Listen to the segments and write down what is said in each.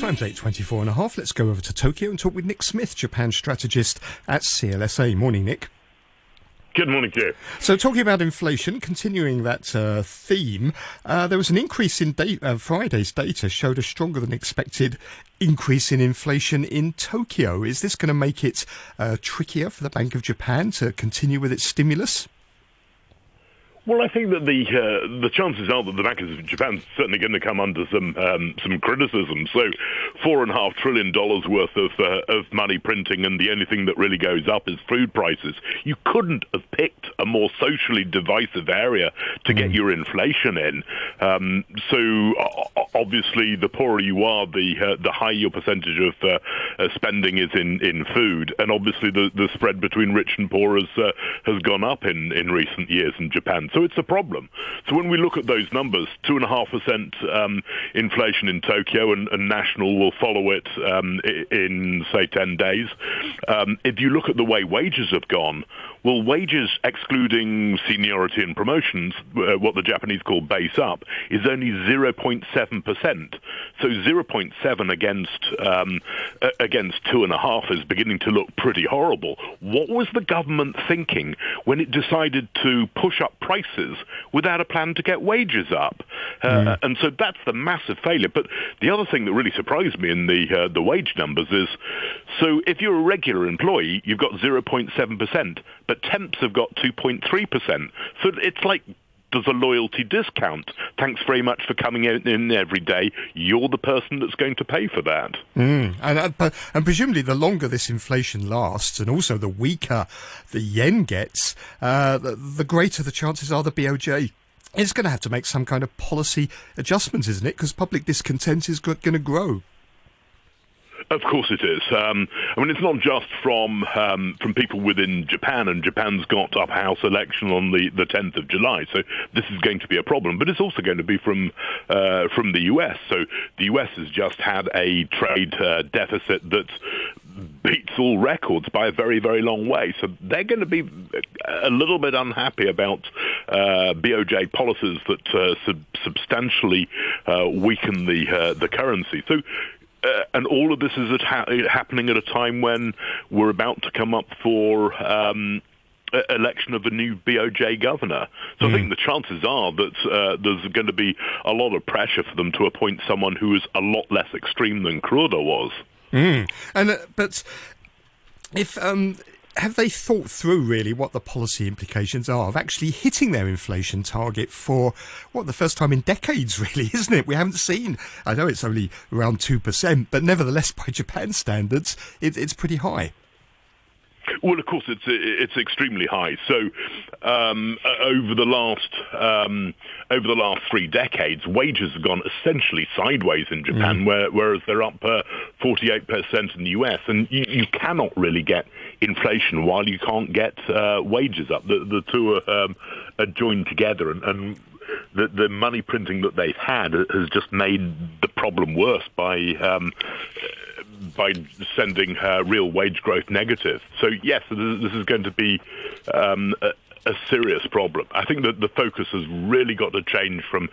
Time's 8:24.5. Let's go over to Tokyo and talk with Nick Smith, Japan strategist at CLSA. Morning, Nick. Good morning to you. So talking about inflation, continuing that theme, there was an increase in Friday's data showed a stronger than expected increase in inflation in Tokyo. Is this going to make it trickier for the Bank of Japan to continue with its stimulus? Well, I think that the chances are that the Bank of Japan is certainly going to come under some criticism. So, $4.5 trillion worth of money printing, and the only thing that really goes up is food prices. You couldn't have picked a more socially divisive area to get your inflation in. So, obviously, the poorer you are, the higher your percentage of spending is in food, and obviously the spread between rich and poor has gone up in recent years in Japan. So it's a problem. So when we look at those numbers, 2.5% inflation in Tokyo, and national will follow it in, say, 10 days. If you look at the way wages have gone, well, wages excluding seniority and promotions, what the Japanese call base up, is only 0.7%. So 0.7 against 2.5 is beginning to look pretty horrible. What was the government thinking when it decided to push up prices without a plan to get wages up? And so that's the massive failure. But the other thing that really surprised me in the wage numbers is, so if you're a regular employee, you've got 0.7%, but temps have got 2.3%. So it's like, there's a loyalty discount. Thanks very much for coming in every day. You're the person that's going to pay for that. And presumably the longer this inflation lasts, and also the weaker the yen gets, the greater the chances are the BOJ is going to have to make some kind of policy adjustments, isn't it? Because public discontent is going to grow. Of course it is. I mean, it's not just from people within Japan, and Japan's got upper house election on the 10th of July, so this is going to be a problem. But it's also going to be from the US. So the US has just had a trade deficit that beats all records by a very, very long way. So they're going to be a little bit unhappy about BOJ policies that substantially weaken the currency. So. And all of this is happening at a time when we're about to come up for election of a new BOJ governor. So I think the chances are that there's going to be a lot of pressure for them to appoint someone who is a lot less extreme than Kuroda was. But if have they thought through really what the policy implications are of actually hitting their inflation target for the first time in decades, really, isn't it? We haven't seen, I know it's only around 2%, but nevertheless, by Japan standards, it's pretty high. Well, of course, it's extremely high. So over the last 3 decades, wages have gone essentially sideways in Japan, whereas they're up 48% in the US. And you cannot really get inflation while you can't get wages up. The two are joined together, and the money printing that they've had has just made the problem worse by sending real wage growth negative. So yes, this is going to be a serious problem. I think that the focus has really got to change from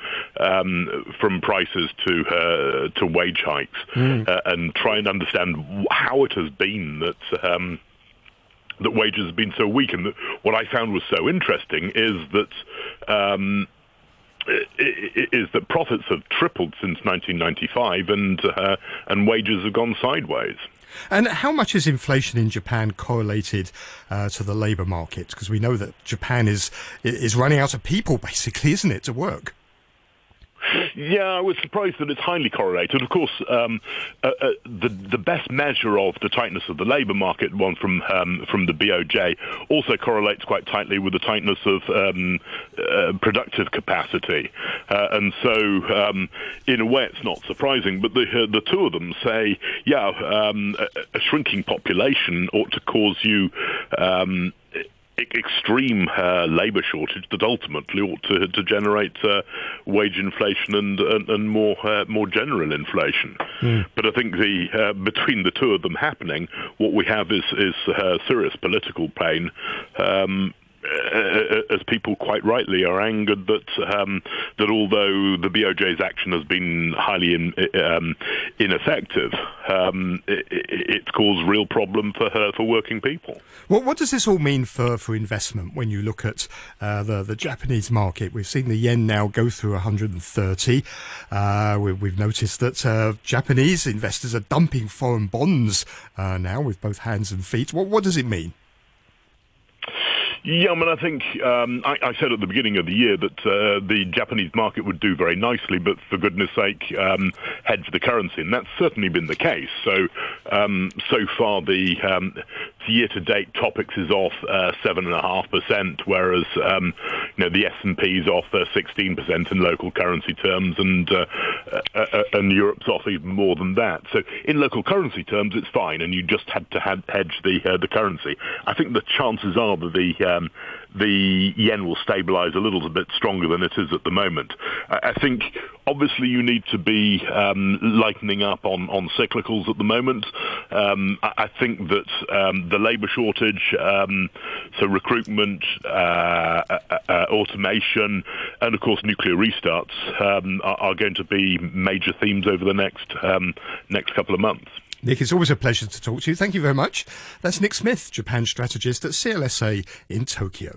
prices to wage hikes, and try and understand how it has been that wages have been so weak. And what I found was so interesting is that profits have tripled since 1995, and wages have gone sideways. And how much is inflation in Japan correlated to the labour market? Because we know that Japan is running out of people, basically, isn't it, to work? Yeah, I was surprised that it's highly correlated. Of course, the best measure of the tightness of the labour market, one from the BOJ, also correlates quite tightly with the tightness of productive capacity. And so, in a way, it's not surprising. But the two of them say, a shrinking population ought to cause you extreme labour shortage that ultimately ought to generate wage inflation and more general inflation. But I think between the two of them happening, what we have is serious political pain. as people quite rightly are angered that although the BOJ's action has been highly ineffective, it's caused real problem for working people. Well, what does this all mean for investment when you look at the Japanese market? We've seen the yen now go through 130. We've noticed that Japanese investors are dumping foreign bonds now with both hands and feet. What does it mean? Yeah, I mean, I think I said at the beginning of the year that the Japanese market would do very nicely, but for goodness sake, hedge the currency, and that's certainly been the case. So, so far the year-to-date TOPIX is off 7.5%, whereas the S&P is off 16% in local currency terms, and Europe's off even more than that. So, in local currency terms, it's fine, and you just had to hedge the currency. I think the chances are that the yen will stabilise a little bit stronger than it is at the moment. I think obviously you need to be lightening up on cyclicals at the moment. I think that the labour shortage, so recruitment, automation, and of course nuclear restarts are going to be major themes over the next couple of months. Nick, it's always a pleasure to talk to you. Thank you very much. That's Nick Smith, Japan strategist at CLSA in Tokyo.